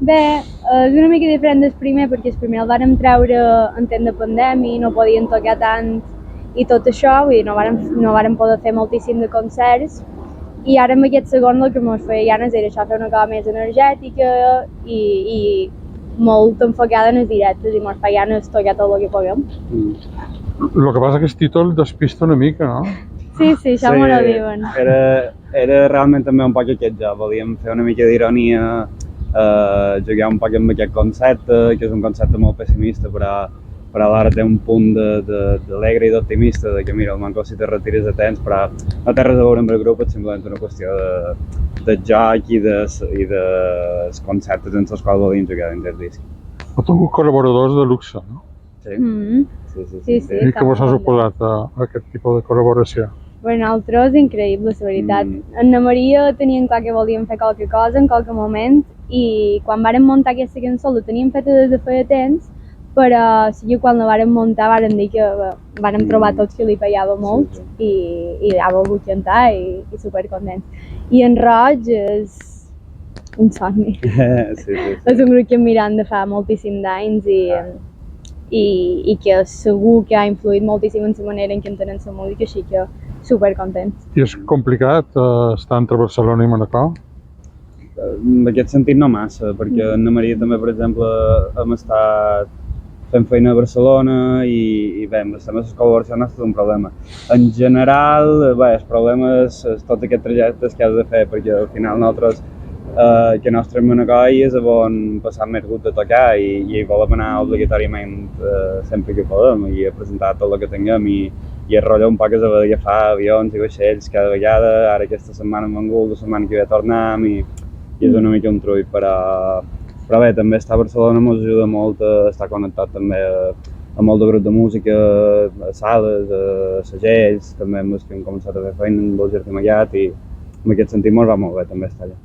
Bé, és una mica diferent del primer, perquè el primer el vàrem treure en temps de pandèmia, no podien tocar tant i tot això, vull dir, no vàrem poder fer moltíssim de concerts, i ara amb aquest segon el que ens feia ganes era això, fer una cosa més energètica i molt enfocada en els directes, i ens feia ganes tocar tot el que puguem. El que passa que el títol despista una mica, no? Sí, això me lo diuen. Era realment també un poc aquest joc, volíem fer una mica d'ironia, jugar un poc amb aquest concepte, que és un concepte molt pessimista, però alhora té un punt d'alegre i d'optimista, de que mira, el manco si te retires a temps, però no té res a veure amb el grup, és simplement una qüestió de joc i dels conceptes en els quals volíem jugar dins del disc. Heu tingut col·laboradors de luxe, no? Sí. I què vos ha suposat aquest tipus de col·laboració? Per nosaltres, increïble, la veritat. En la Maria teníem clar que volíem fer qualque cosa en qualque moment, i quan vàrem muntar aquesta cançó la teníem feta des de feia temps, però sí, quan la vàrem muntar vàrem dir que vàrem trobar tots que li pegava molt i ha volgut cantar i supercontents. I en Roig és un somni. És un grup que hem mirat de fa moltíssims d'anys i que segur que ha influït moltíssim en la manera en què entenen la música, així que supercontents. I és complicat estar entre Barcelona i Manacor? En aquest sentit no massa, perquè en Maria també, per exemple, hem estat fent feina a Barcelona i bé, amb les col·laboracions no ha estat un problema. En general, bé, el problema és tot aquest trajecte que has de fer, perquè al final nosaltres, que el nostre Manacor és on passam més gust de tocar i volem anar obligatòriament sempre que podem i a presentar tot el que tinguem i el rotllo un poc és haver d'agafar avions i vaixells cada vegada. Ara aquesta setmana hem vengut, la setmana que ve tornem i és una mica un trull, però bé, també estar a Barcelona ens ajuda molt a estar connectat també a molt de grup de música, a sales, a segells, també amb els que hem començat a fer feina amb el Jardí Mallat i en aquest sentit ens va molt bé també estar allà.